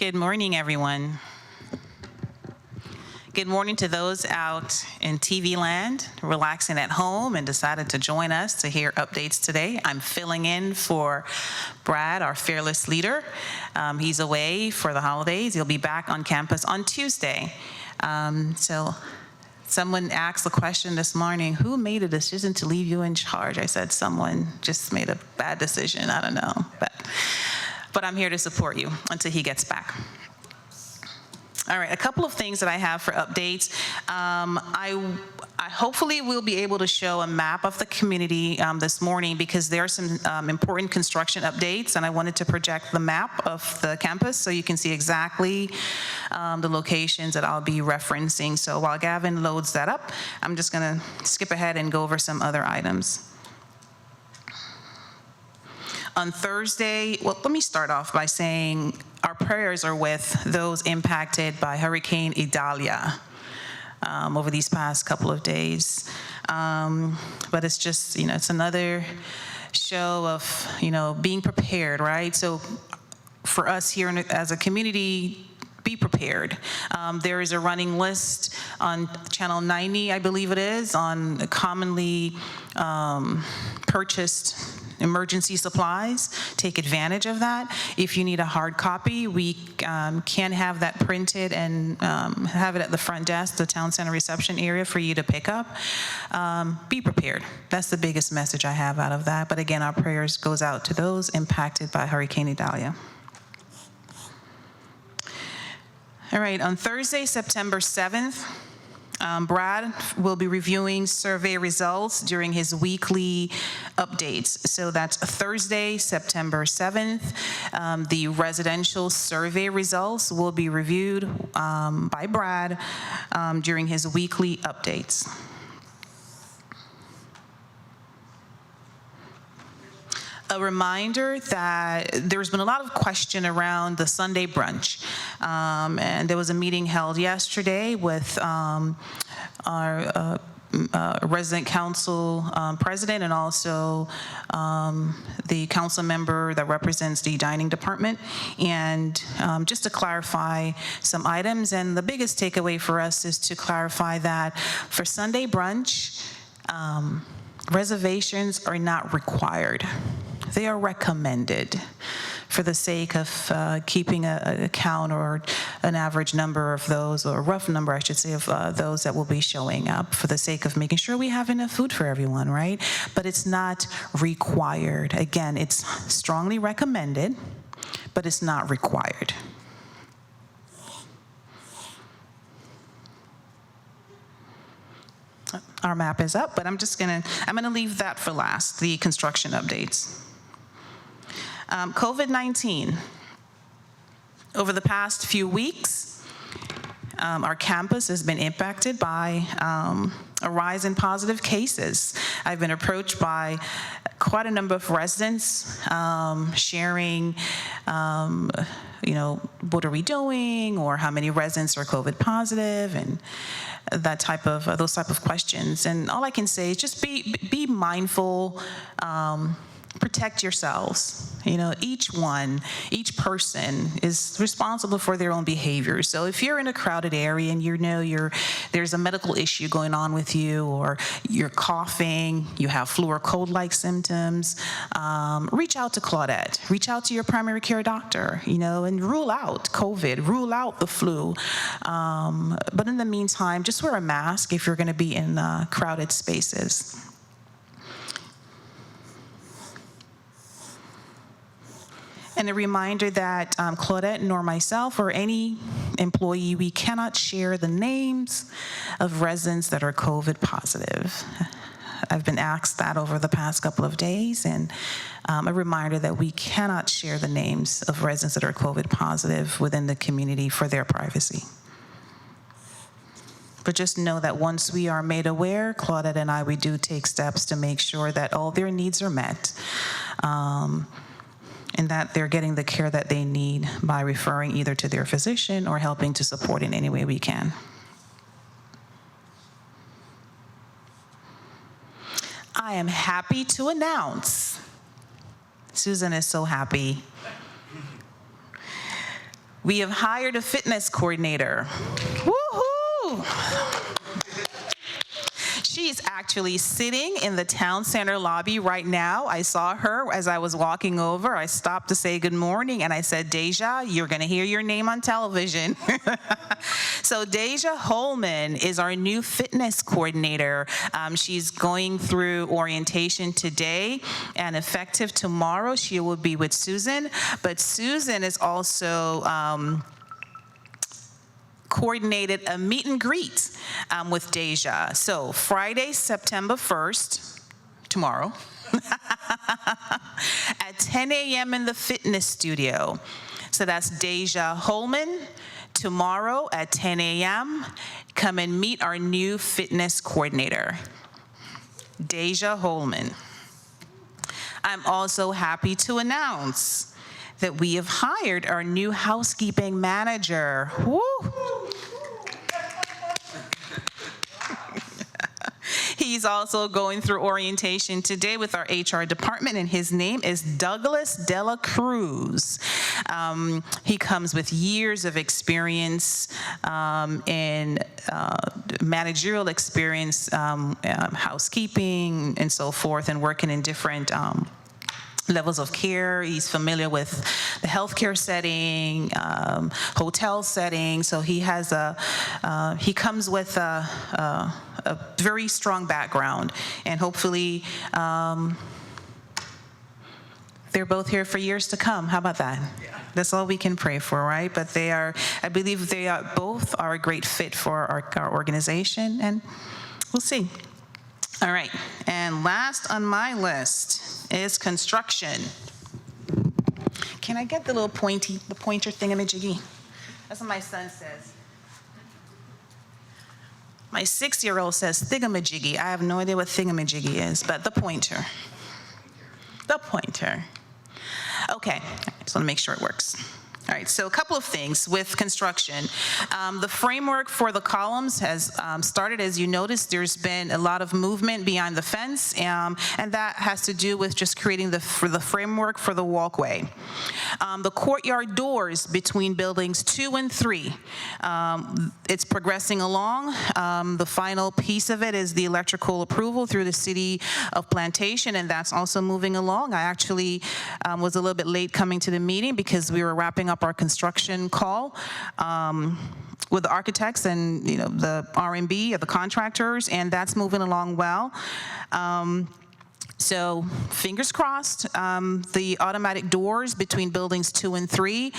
Good morning, everyone. Good morning to those out in TV land, relaxing at home and decided to join us to hear updates today. I'm filling in for Brad, our fearless leader. He's away for the holidays. He'll be back on campus on Tuesday. So someone asked the question this morning, who made a decision to leave you in charge? I said, someone just made a bad decision. I don't know. But I'm here to support you until he gets back. All right, a couple of things that I have for updates. I hopefully will be able to show a map of the community this morning because there are some important construction updates, and I wanted to project the map of the campus so you can see exactly the locations that I'll be referencing. So while Gavin loads that up, I'm just gonna skip ahead and go over some other items. On Thursday, well, let me start off by saying our prayers are with those impacted by Hurricane Idalia over these past couple of days. But it's just, it's another show of, being prepared, right? So for us here as a community, be prepared. There is a running list on Channel 90, I believe it is, on commonly purchased emergency supplies. Take advantage of that. If you need a hard copy, we can have that printed and have it at the front desk, the town center reception area for you to pick up. Be prepared. That's the biggest message I have out of that. But again, our prayers goes out to those impacted by Hurricane Idalia. All right, on Thursday, September 7th, Brad will be reviewing survey results during his weekly updates. So that's Thursday, September 7th. The residential survey results will be reviewed by Brad during his weekly updates. A reminder that there's been a lot of question around the Sunday brunch. And there was a meeting held yesterday with our resident council president and also the council member that represents the dining department. And just to clarify some items, and the biggest takeaway for us is to clarify that for Sunday brunch, reservations are not required. They are recommended for the sake of keeping a count or an average number of those, or a rough number, I should say, of those that will be showing up, for the sake of making sure we have enough food for everyone, right? But it's not required. Again, it's strongly recommended, but it's not required. Our map is up, but I'm gonna leave that for last, the construction updates. COVID-19. Over the past few weeks, our campus has been impacted by a rise in positive cases. I've been approached by quite a number of residents sharing, what are we doing, or how many residents are COVID positive, and those type of questions. And all I can say is just be mindful. Protect yourselves. Each person is responsible for their own behavior. So if you're in a crowded area and there's a medical issue going on with you, or you're coughing, you have flu or cold-like symptoms, reach out to Claudette. Reach out to your primary care doctor, and rule out COVID, rule out the flu. But in the meantime, just wear a mask if you're going to be in crowded spaces. And a reminder that Claudette nor myself or any employee, we cannot share the names of residents that are COVID positive. I've been asked that over the past couple of days, and a reminder that we cannot share the names of residents that are COVID positive within the community for their privacy. But just know that once we are made aware, Claudette and we do take steps to make sure that all their needs are met. And that they're getting the care that they need by referring either to their physician or helping to support in any way we can. I am happy to announce, Susan is so happy, We have hired a fitness coordinator. Woohoo! She's actually sitting in the town center lobby right now. I saw her as I was walking over. I stopped to say good morning, and I said, Deja, you're going to hear your name on television. So Deja Holman is our new fitness coordinator. She's going through orientation today, and effective tomorrow, she will be with Susan. But Susan is also coordinated a meet and greet with Deja. So Friday, September 1st, tomorrow, at 10 a.m. in the fitness studio. So that's Deja Holman. Tomorrow at 10 a.m., come and meet our new fitness coordinator, Deja Holman. I'm also happy to announce that we have hired our new housekeeping manager. Woo! He's also going through orientation today with our HR department, and his name is Douglas Dela Cruz. He comes with years of experience in managerial experience, housekeeping and so forth, and working in different levels of care. He's familiar with the healthcare setting, hotel setting. So he has he comes with a very strong background, and hopefully they're both here for years to come. How about that? Yeah. That's all we can pray for, right? But they are, I believe they are both are a great fit for our organization, and we'll see. All right, and last on my list is construction. Can I get the little pointer thingamajiggy? That's what my son says. My 6-year-old says thingamajiggy. I have no idea what thingamajiggy is, but the pointer. The pointer. Okay, I just want to make sure it works. All right, so a couple of things with construction. The framework for the columns has started. As you noticed, there's been a lot of movement behind the fence, and that has to do with just creating the framework for the walkway. The courtyard doors between buildings 2 and 3, it's progressing along. The final piece of it is the electrical approval through the City of Plantation, and that's also moving along. I actually was a little bit late coming to the meeting because we were wrapping up our construction call with the architects and the R&B of the contractors, and that's moving along well. So fingers crossed. The automatic doors between buildings 2 and 3,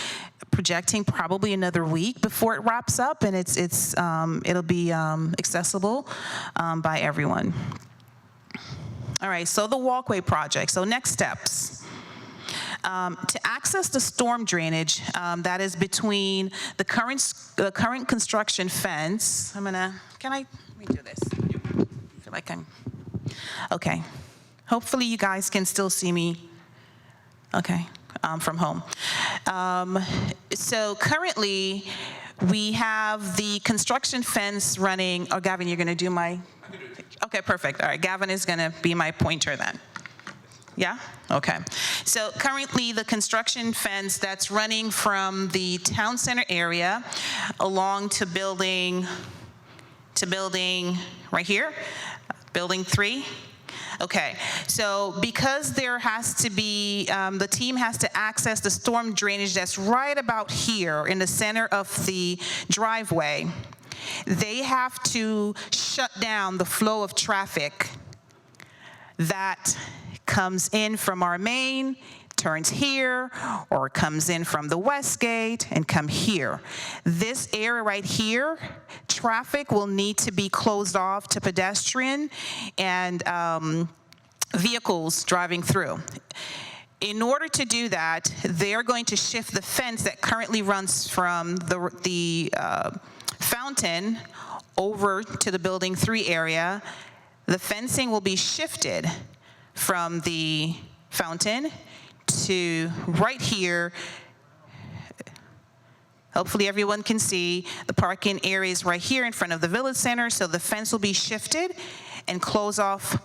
projecting probably another week before it wraps up, and it'll be accessible by everyone. All right, so the walkway project. So next steps. To access the storm drainage that is between the current construction fence, let me do this? I feel like okay. Hopefully you guys can still see me, okay, from home. So currently we have the construction fence running, Gavin, you're gonna do my, okay, perfect. All right, Gavin is gonna be my pointer then. Yeah? Okay. So currently the construction fence that's running from the town center area along to building right here, building 3. Okay, so because there has to be, the team has to access the storm drainage that's right about here in the center of the driveway, they have to shut down the flow of traffic that comes in from our main, turns here, or comes in from the west gate and come here. This area right here, traffic will need to be closed off to pedestrian and vehicles driving through. In order to do that, they're going to shift the fence that currently runs from the fountain over to the building 3 area. The fencing will be shifted from the fountain to right here. Hopefully everyone can see the parking areas right here in front of the Village Center, so the fence will be shifted and close off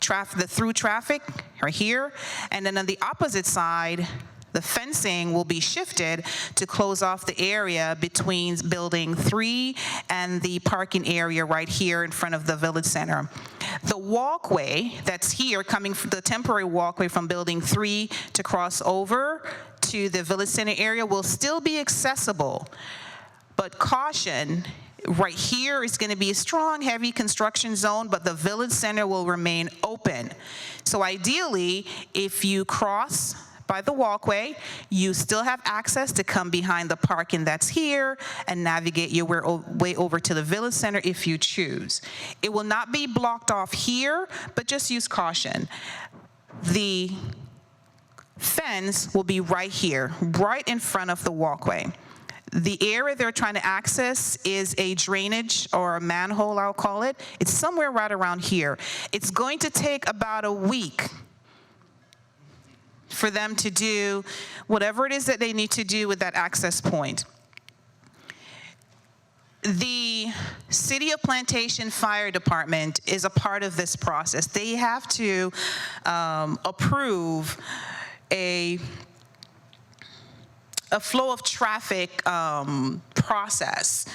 the through traffic right here. And then on the opposite side, the fencing will be shifted to close off the area between Building 3 and the parking area right here in front of the Village Center. The walkway that's here, coming from the temporary walkway from Building 3 to cross over to the Village Center area, will still be accessible. But caution, right here is going to be a strong, heavy construction zone, but the Village Center will remain open. So ideally, if you cross by the walkway, you still have access to come behind the parking that's here and navigate your way over to the Village Center if you choose. It will not be blocked off here, but just use caution. The fence will be right here, right in front of the walkway. The area they're trying to access is a drainage or a manhole, I'll call it. It's somewhere right around here. It's going to take about a week for them to do whatever it is that they need to do with that access point. The City of Plantation Fire Department is a part of this process. They have to approve a flow of traffic process.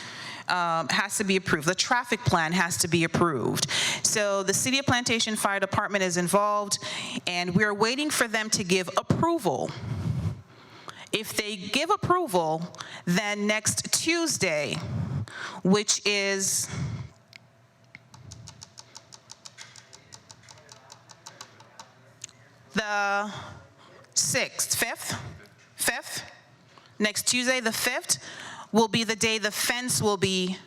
Has to be approved. The traffic plan has to be approved. So the City of Plantation Fire Department is involved, and we're waiting for them to give approval. If they give approval, then next Tuesday, which is the 6th, 5th, next Tuesday, the 5th, will be the day the fence will be,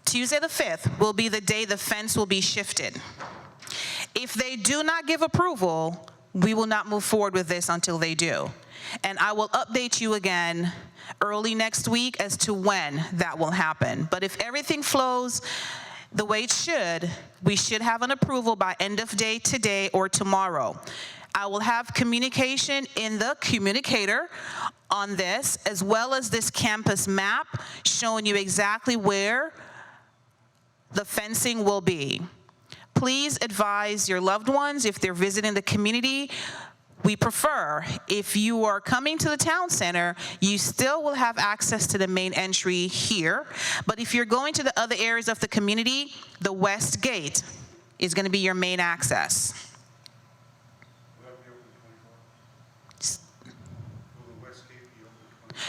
Tuesday the 5th will be the day the fence will be shifted. If they do not give approval, we will not move forward with this until they do. And I will update you again early next week as to when that will happen. But if everything flows the way it should, we should have an approval by end of day today or tomorrow. I will have communication in the communicator on this, as well as this campus map showing you exactly where the fencing will be. Please advise your loved ones if they're visiting the community. We prefer, if you are coming to the town center, you still will have access to the main entry here. But if you're going to the other areas of the community, the west gate is going to be your main access.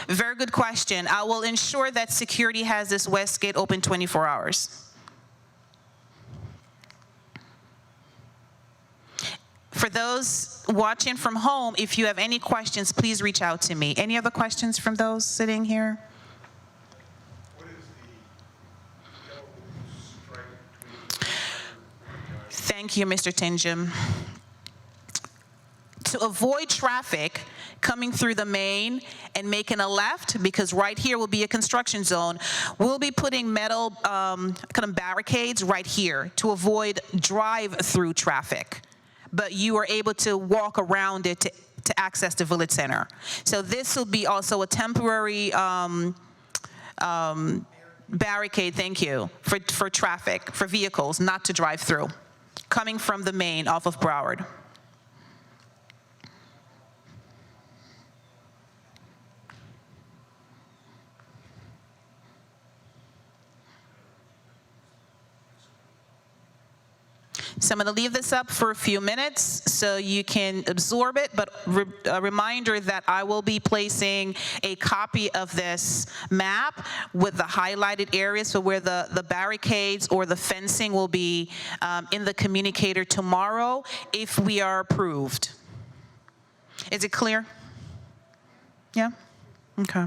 Very good question. I will ensure that security has this west gate open 24 hours. For those watching from home, if you have any questions, please reach out to me. Any other questions from those sitting here? What is the strike between? Thank you, Mr. Tinjum. To avoid traffic coming through the main and making a left, because right here will be a construction zone, we'll be putting metal kind of barricades right here to avoid drive-through traffic. But you are able to walk around it to access the Village Center. So this will be also a temporary barricade, thank you, for traffic, for vehicles not to drive through, coming from the main off of Broward. So I'm going to leave this up for a few minutes so you can absorb it, but a reminder that I will be placing a copy of this map with the highlighted areas for where the barricades or the fencing will be in the communicator tomorrow if we are approved. Is it clear? Yeah? Okay.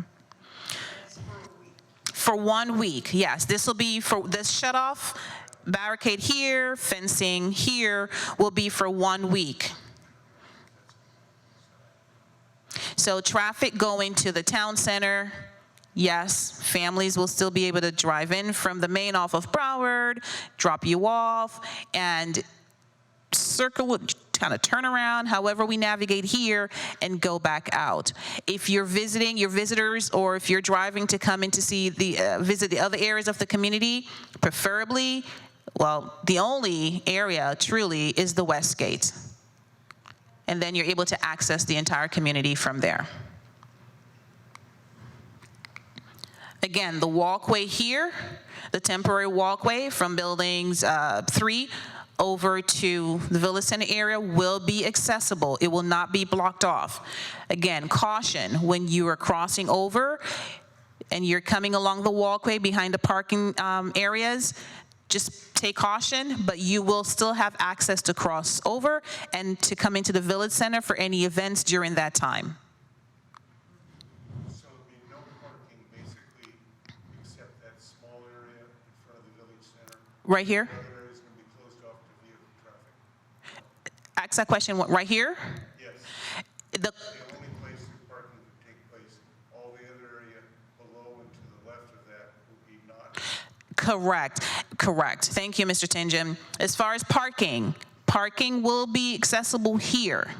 For 1 week, yes. This will be for this shut-off. Barricade here, fencing here will be for 1 week. So traffic going to the town center, yes, families will still be able to drive in from the main off of Broward, drop you off, and circle, kind of turn around, however we navigate here, and go back out. If you're visiting your visitors, or if you're driving to come in to see visit the other areas of the community, preferably, well, the only area truly is the West Gate. and then you're able to access the entire community from there. Again, the walkway here, the temporary walkway from buildings 3 over to the Village Center area will be accessible. It will not be blocked off. Again, caution, when you are crossing over and you're coming along the walkway behind the parking areas, just take caution, but you will still have access to cross over and to come into the Village Center for any events during that time. So there'll be no parking basically except that small area in front of the village center? Right here? The other area is going to be closed off to vehicle traffic? Ask that question right here. Yes. The, The only place that parking could take place, all the other area below and to the left of that would be not? correct. Thank you, Mr. Tinjum. As far as parking will be accessible here.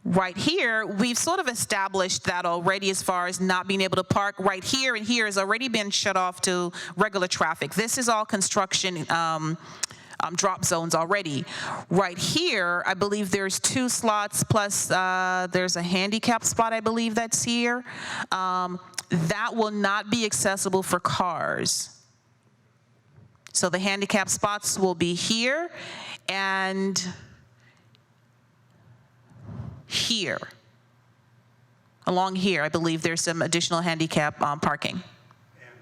Right here, we've sort of established that already as far as not being able to park right here, and here has already been shut off to regular traffic. This is all construction drop zones already. Right here, I believe there's 2 slots plus there's a handicap spot, I believe that's here. That will not be accessible for cars. So the handicap spots will be here and here. Along here, I believe there's some additional handicap parking. And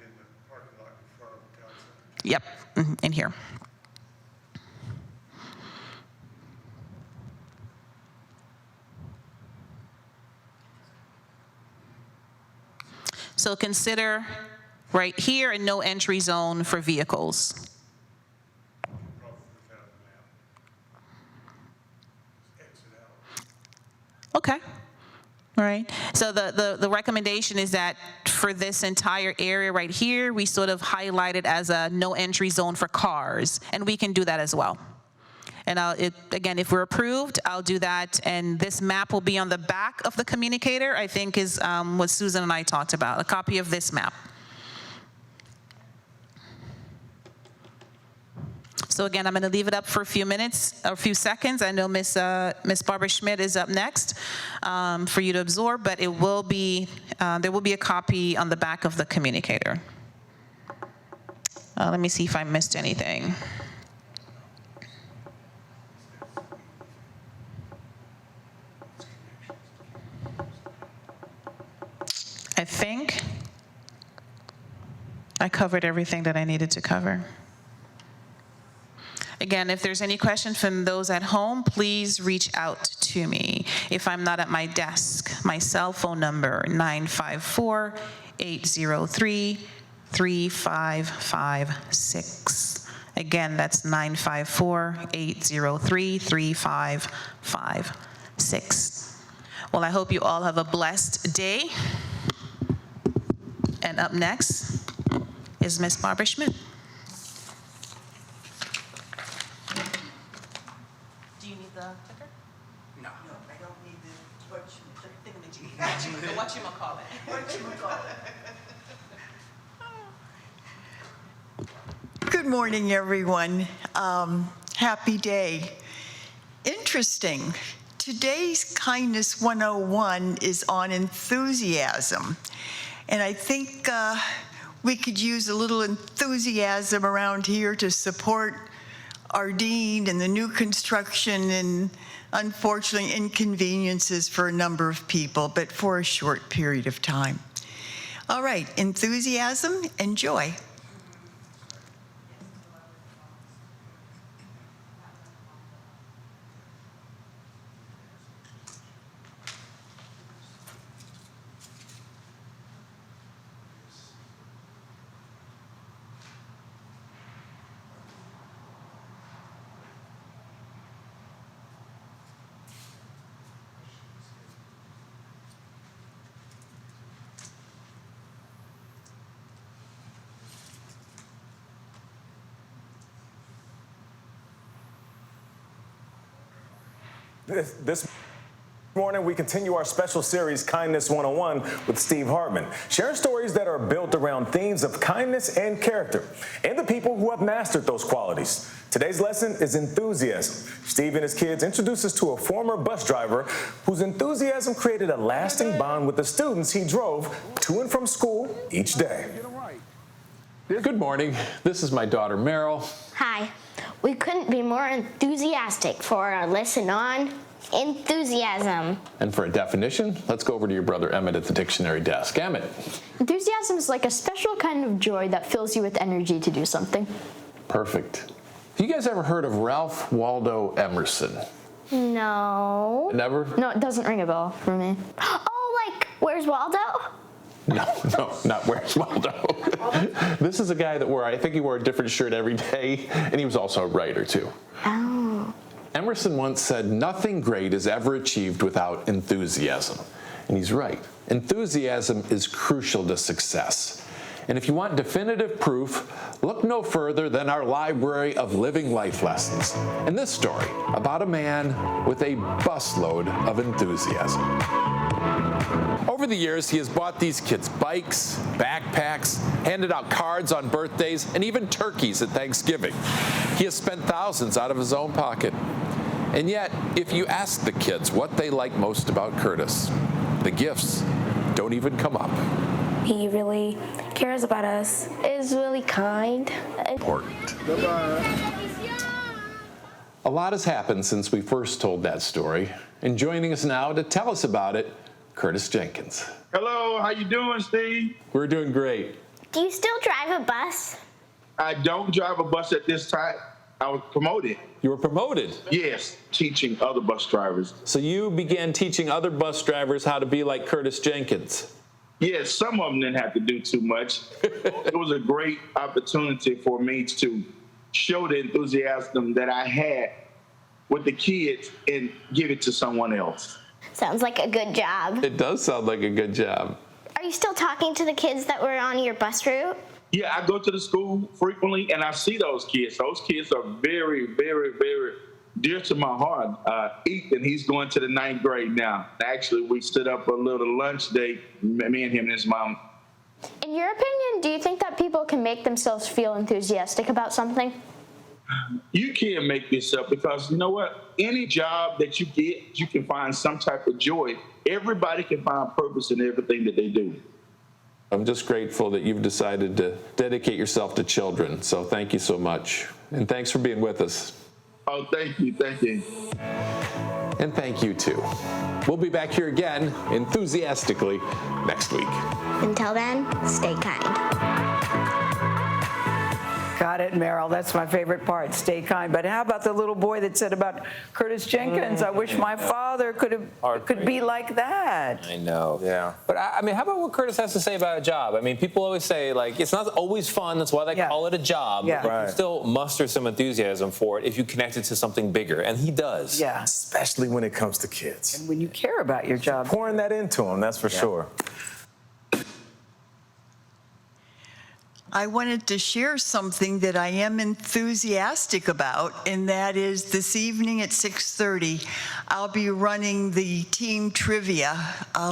in the parking lot in front of the town center? Yep, in here. So consider right here a no entry zone for vehicles. Probably put that on the map. Just exit out. Okay. All right. So the recommendation is that for this entire area right here, we sort of highlight it as a no entry zone for cars, and we can do that as well. And again, if we're approved, I'll do that. And this map will be on the back of the communicator, I think is what Susan and I talked about, a copy of this map. So again, I'm going to leave it up for a few minutes, or a few seconds. I know Miss Barbara Schmidt is up next for you to absorb, but it will be there will be a copy on the back of the communicator. Let me see if I missed anything. I think I covered everything that I needed to cover. Again, if there's any questions from those at home, please reach out to me. If I'm not at my desk, my cell phone number, 954-803-3556. Again, that's 954-803-3556. Well, I hope you all have a blessed day. And up next is Miss Barbara Schmidt. Do you need the clicker? No, I don't need the Whatchamacallit. Good morning, everyone. Happy day. Interesting. Today's Kindness 101 is on enthusiasm. And I think we could use a little enthusiasm around here to support our dean and the new construction and unfortunately inconveniences for a number of people, but for a short period of time. All right, enthusiasm and joy. This Morning, we continue our special series, Kindness 101, with Steve Hartman, sharing stories that are built around themes of kindness and character, and the people who have mastered those qualities. Today's lesson is enthusiasm. Steve and his kids introduce us to a former bus driver whose enthusiasm created a lasting bond with the students he drove to and from school each day. Good morning. This is my daughter, Meryl. Hi. We couldn't be more enthusiastic for our lesson on enthusiasm. And for a definition, let's go over to your brother Emmett at the dictionary desk. Emmett. Enthusiasm is like a special kind of joy that fills you with energy to do something. Perfect. You guys ever heard of Ralph Waldo Emerson? No. Never? No, it doesn't ring a bell for me. Oh, like, where's Waldo? No, not Where's Waldo. This is a guy that I think he wore a different shirt every day, and he was also a writer, too. Oh. Emerson once said, "Nothing great is ever achieved without enthusiasm." And he's right. Enthusiasm is crucial to success. And if you want definitive proof, look no further than our library of living life lessons. And this story about a man with a busload of enthusiasm. Over the years, he has bought these kids bikes, backpacks, handed out cards on birthdays, and even turkeys at Thanksgiving. He has spent thousands out of his own pocket. And yet, if you ask the kids what they like most about Curtis, the gifts don't even come up. He really cares about us. Is really kind. Important. A lot has happened since we first told that story. And joining us now to tell us about it, Curtis Jenkins. Hello, how you doing, Steve? We're doing great. Do you still drive a bus? I don't drive a bus at this time. I was promoted. You were promoted. Yes, teaching other bus drivers. So you began teaching other bus drivers how to be like Curtis Jenkins. Yes, some of them didn't have to do too much. It was a great opportunity for me to show the enthusiasm that I had with the kids and give it to someone else. Sounds like a good job. It does sound like a good job. Are you still talking to the kids that were on your bus route? Yeah, I go to the school frequently and I see those kids. Those kids are very, very, very dear to my heart. Ethan, he's going to the 9th grade now. Actually, we stood up a little lunch date, me and him and his mom. In your opinion, do you think that people can make themselves feel enthusiastic about something? You can't make this up because you know what? Any job that you get, you can find some type of joy. Everybody can find purpose in everything that they do. I'm just grateful that you've decided to dedicate yourself to children. So thank you so much. And thanks for being with us. Oh, thank you. Thank you. And thank you, too. We'll be back here again, enthusiastically, next week. Until then, stay kind. Got it, Meryl. That's my favorite part. Stay kind. But how about the little boy that said about Curtis Jenkins? I wish my father could be like that. I know. Yeah. But I mean, how about what Curtis has to say about a job? I mean, people always say, like, it's not always fun. That's why they call it a job. Yeah. But you can still muster some enthusiasm for it if you connect it to something bigger. And he does. Yeah. Especially when it comes to kids. And when you care about your job. Pouring that into them, that's for sure. I wanted to share something that I am enthusiastic about, and that is this evening at 6:30, I'll be running the team trivia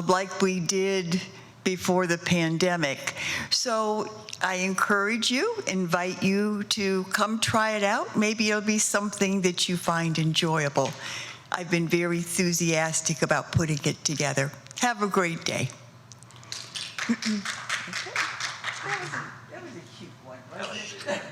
like we did before the pandemic. So I encourage you, invite you to come try it out. Maybe it'll be something that you find enjoyable. I've been very enthusiastic about putting it together. Have a great day. That was a cute one, wasn't it?